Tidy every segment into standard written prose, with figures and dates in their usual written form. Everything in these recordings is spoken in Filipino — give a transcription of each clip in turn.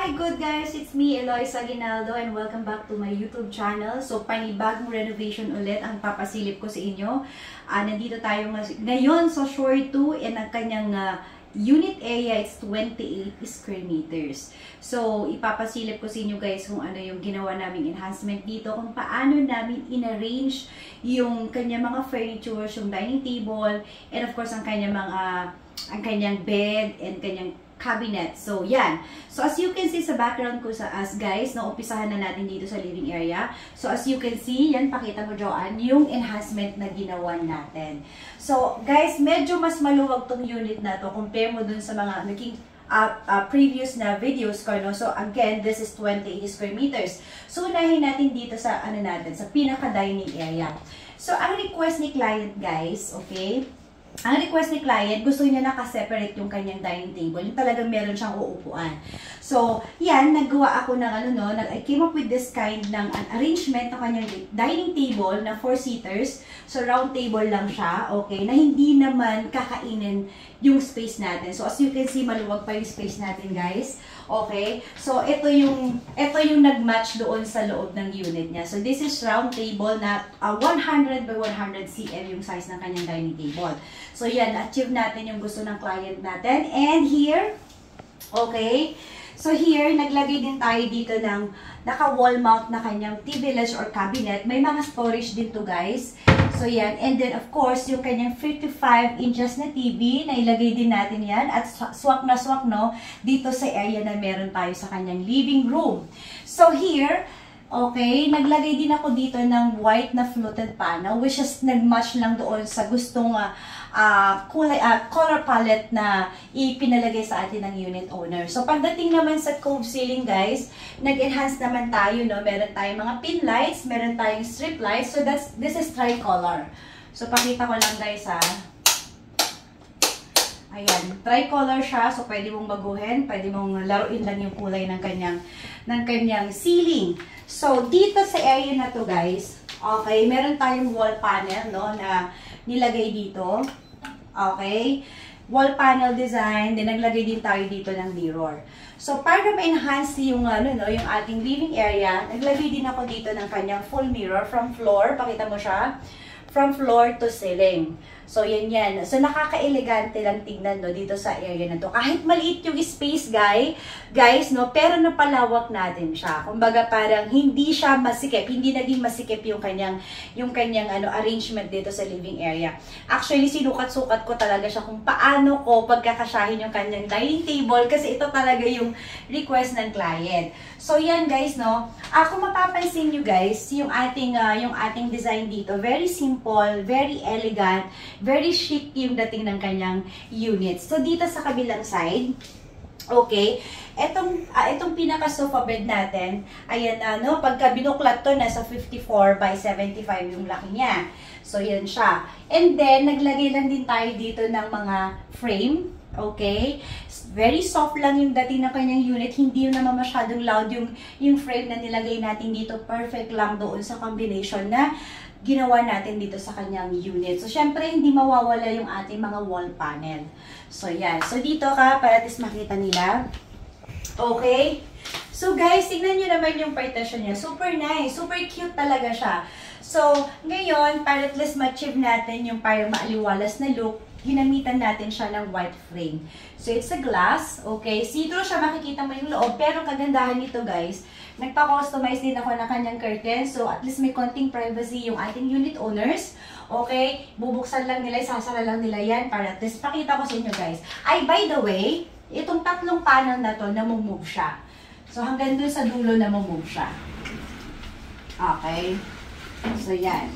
Hi good guys, it's me Eloisa Aguinaldo and welcome back to my YouTube channel. So panibagong renovation ulit ang papasilip ko sa inyo. Nandito tayo ngayon sa Shore 2 and ang kanyang unit area is 28 square meters. So ipapasilip ko sa inyo guys kung ano yung ginawa naming enhancement dito, kung paano namin in-arrange yung kanyang mga furnitures, yung dining table, and of course ang kanyang bed and kanyang cabinet. So, yan. So, as you can see sa background ko sa us guys, naumpisahan na natin dito sa living area. So, as you can see, yan, pakita mo Joanne, yung enhancement na ginawa natin. So, guys, medyo mas maluwag tong unit na to compare mo dun sa mga naging previous na videos ko, no? So, again, this is 28 square meters. So, unahin natin dito sa, sa pinaka-dining area. So, ang request ni client, guys, okay? Ang request ni client, gusto niya naka-separate yung kanyang dining table. Yung talagang meron siyang uupuan. So, yan, naggawa ako ng I came up with this kind ng an arrangement ng kanyang dining table na 4-seaters. So, round table lang siya, okay, na hindi naman kakainin yung space natin. So, as you can see, maluwag pa yung space natin, guys. Okay? So, ito yung nag-match doon sa loob ng unit niya. So, this is round table na 100 by 100 cm yung size ng kanyang dining table. So, yan, achieve natin yung gusto ng client natin. And here, okay, So here, naglagay din tayo dito ng naka-wall mount na kanyang TV ledge or cabinet. May mga storage din to guys. So yan. And then of course, yung kanyang 55 inches na TV, na ilagay din natin yan. At swak na swak, no, dito sa area na meron tayo sa kanyang living room. So here, okay, naglagay din ako dito ng white na fluted panel, which is nag-match lang doon sa gustong color palette na ipinalagay sa atin ng unit owner. So, pagdating naman sa cove ceiling, guys, nag-enhance naman tayo, no? Meron tayong mga pin lights, meron tayong strip lights. So, this is tricolor. So, pakita ko lang, guys, ha. Ayan, tricolor siya. So, pwede mong baguhin, pwede mong laruin lang yung kulay ng kanyang ceiling. So, dito sa area na to, guys, okay, meron tayong wall panel, no, na nilagay dito. Okay? Wall panel design, din naglagay din tayo dito ng mirror. So, para ma-enhance yung, yung ating living area, naglagay din ako dito ng kanyang full mirror from floor. Pakita mo siya. From floor to ceiling. So, yan. So, nakaka-elegante lang tignan, no, dito sa area na to. Kahit maliit yung space, guys, no, pero napalawak natin siya. Kumbaga, parang hindi siya masikip, hindi naging masikip yung kanyang arrangement dito sa living area. Actually, sinukat-sukat ko talaga siya kung paano ko pagkakasyahin yung kanyang dining table kasi ito talaga yung request ng client. So, yan, guys, no. Kung mapapansin nyo, guys, yung ating design dito, very simple, very elegant, very chic yung dating ng kanyang unit. So, dito sa kabilang side, okay, itong pinaka-sofa bed natin, ayan, pagka binuklat to, nasa 54 by 75 yung laki niya. So, yan siya. And then, naglagay lang din tayo dito ng mga frame, okay? Very soft lang yung dating ng kanyang unit, hindi yung naman masyadong loud yung frame na nilagay natin dito. Perfect lang doon sa combination na ginawa natin dito sa kanyang unit. So, syempre, hindi mawawala yung ating mga wall panel. So, yan. So, dito ka, para at least makita nila. Okay? So, guys, tingnan nyo naman yung partition niya. Super nice. Super cute talaga siya. So, ngayon, para at least ma-achieve natin yung parang maaliwalas na look, ginamitan natin siya ng white frame. So, it's a glass. Okay? See-through siya, makikita mo yung loob. Pero, kagandahan nito, guys, nagpa-customize din ako ng kanyang curtain. So, at least may konting privacy yung ating unit owners. Okay? Bubuksan lang nila, isasara lang nila yan para at least pakita ko sa inyo, guys. Ay, by the way, itong tatlong panel na to, namumove siya. So, hanggang dun sa dulo namumove siya. Okay? So, yan.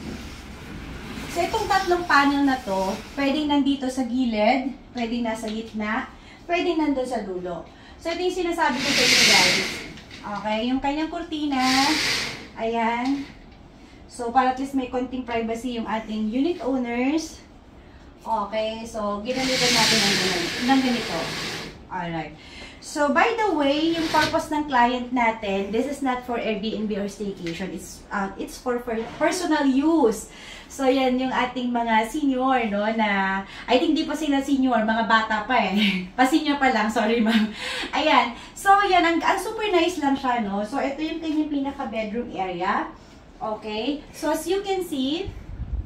So, itong tatlong panel na to, pwedeng nandito sa gilid, pwedeng nasa gitna, pwedeng nandun sa dulo. So, ito yung sinasabi ko sa inyo, guys. Okay, yung kanyang kurtina, ayan. So, para at least may konting privacy yung ating unit owners. Okay, so, ginamitan natin ng ganito. Alright. So, by the way, yung purpose ng client natin, this is not for Airbnb or staycation. It's for personal use. So, yan yung ating mga senior, no, na, I think di pa sila senior, mga bata pa eh. Pa-senior pa lang, sorry ma'am. Ayan. So, yan, ang super nice lang siya, no. So, ito yung kanyang pinaka-bedroom area. Okay. So, as you can see,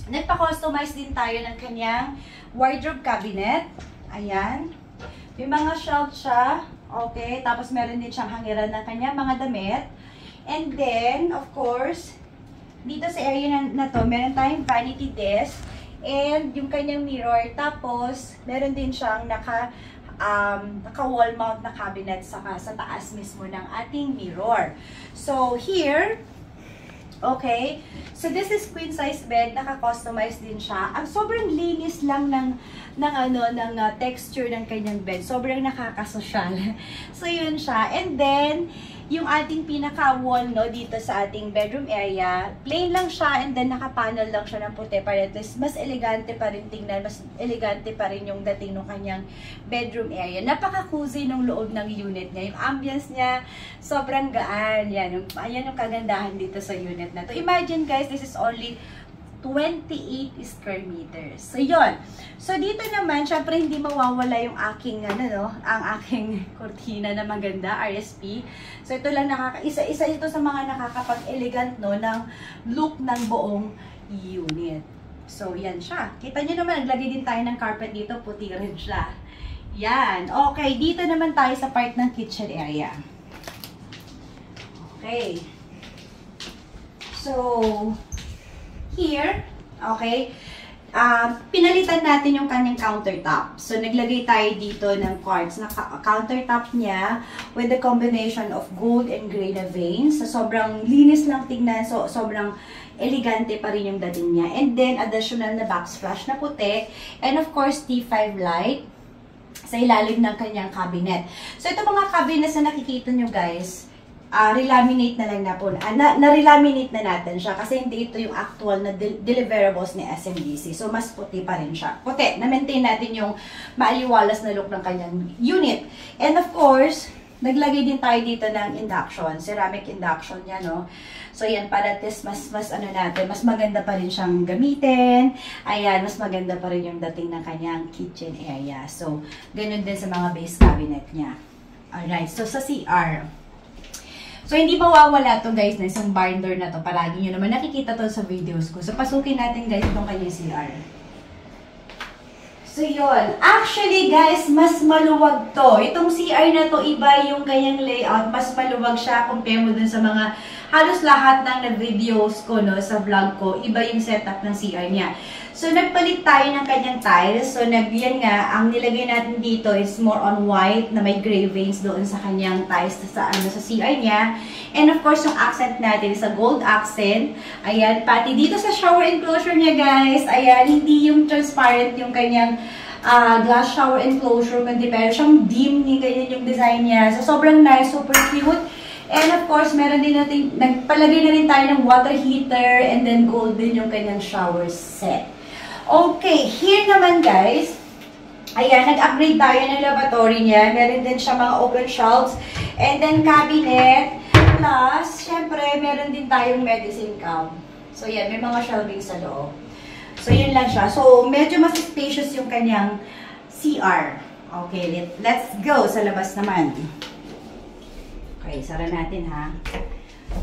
nagpa-customize din tayo ng kanyang wardrobe cabinet. Ayan. May mga shelf siya. Okay. Tapos, meron din siyang hangiran ng kanyang mga damit. And then, of course, dito sa area na to, meron tayong vanity desk and yung kanyang mirror. Tapos, meron din siyang naka-wall mount na cabinet sa taas mismo ng ating mirror. So, here, okay, so this is queen size bed, naka-customize din siya. Ang sobrang linis lang ng texture ng kanyang bed. Sobrang nakakasosyal. So, yun siya. And then, yung ating pinaka-wall, no, dito sa ating bedroom area, plain lang siya and then naka-panel lang siya ng puti para at least mas elegante pa rin tingnan, mas elegante pa rin yung dating ng kanyang bedroom area. Napaka-cozy ng loob ng unit niya. Yung ambience niya, sobrang gaan. Yan yung kagandahan dito sa unit na to. Imagine guys, this is only 28 square meters. So, yun. So, dito naman, syempre, hindi mawawala yung aking, ang aking kurtina na maganda, RSP. So, ito lang isa ito sa mga nakakapag-elegant, no, ng look ng buong unit. So, yan siya. Kita nyo naman, naglagay din tayo ng carpet dito, puti rin siya. Yan. Okay, dito naman tayo sa part ng kitchen area. Okay. So, here, okay, pinalitan natin yung kanyang countertop. So, naglagay tayo dito ng quartz na countertop niya with the combination of gold and gray na veins. So, sobrang linis lang tignan. So, sobrang elegante pa rin yung dating niya. And then, additional na backsplash na puti. And of course, T5 light sa ilalim ng kanyang cabinet. So, ito mga cabinets na nakikita nyo guys, relaminate na lang na po. Na-relaminate na natin siya kasi hindi ito yung actual na deliverables ni SMDC. So, mas puti pa rin siya. Puti. Na-maintain natin yung maaliwalas na look ng kanyang unit. And of course, naglagay din tayo dito ng induction. Ceramic induction yan, no? So, yan, para at least mas maganda pa rin siyang gamitin. Ayan, mas maganda pa rin yung dating ng kanyang kitchen area. So, ganun din sa mga base cabinet niya. Alright, so sa CR. So, hindi mawawala to guys na isang barn door na to. Palagi nyo naman nakikita to sa videos ko. So, pasukin natin guys itong kanyang CR. So, yun. Actually guys, mas maluwag to. Itong CR na to, iba yung kanyang layout. Mas maluwag siya compare mo dun sa mga halos lahat ng videos ko, no, sa vlog ko. Iba yung setup ng CR niya. So, nagpalit tayo ng kanyang tiles. So, yan nga, ang nilagay natin dito is more on white na may gray veins doon sa kanyang tiles sa CR niya. And of course, yung accent natin is a gold accent. Ayan, pati dito sa shower enclosure niya, guys. Ayan, hindi yung transparent yung kanyang glass shower enclosure, kundi pero siyang dim, ganyan yung design niya. So, sobrang nice, super cute. And of course, meron din natin, nagpalagay na rin tayo ng water heater and then gold din yung kanyang shower set. Okay, here naman guys, ayan, nag-upgrade tayo ng lavatory niya. Meron din siya mga open shelves and then cabinet. Plus, syempre, meron din tayong medicine cabinet. So, yan, may mga shelving sa loob. So, yun lang siya. So, medyo mas spacious yung kanyang CR. Okay, let's go sa labas naman. Okay, sara natin ha.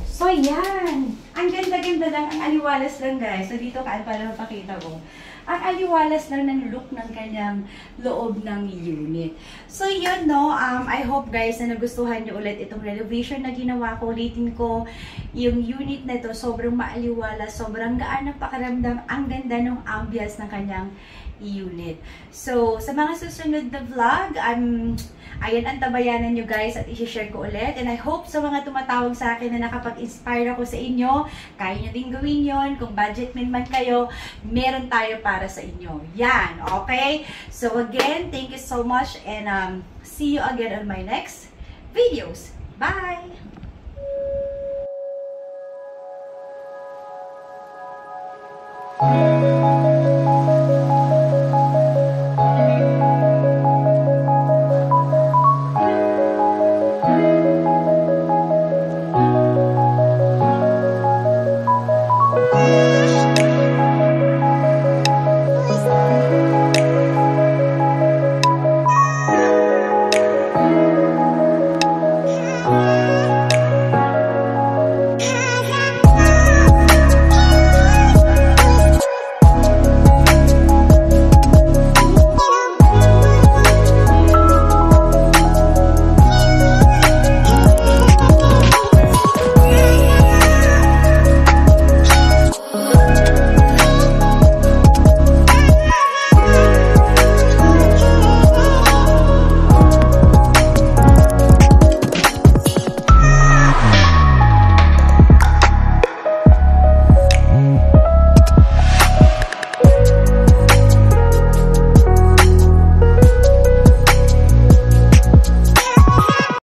So, yan. Ang ganda-ganda lang. Ang aliwalas lang guys. So, dito kaan para mapakita ko. Ang aliwalas lang ng look ng kanyang loob ng unit. So, yun, no. I hope, guys, na nagustuhan nyo ulit itong renovation na ginawa ko. Rating ko yung unit na ito. Sobrang maaliwalas. Sobrang gaan ng pakiramdam. Ang ganda ng ambience ng kanyang unit. So, sa mga susunod na vlog, ayan, antabayanan nyo guys at i-share ko ulit. And I hope sa mga tumatawag sa akin na nakapag-inspire ako sa inyo, kaya nyo din gawin yon. Kung budget man kayo, meron tayo para sa inyo. Yan, okay? So again, thank you so much and see you again on my next videos. Bye! Thank you.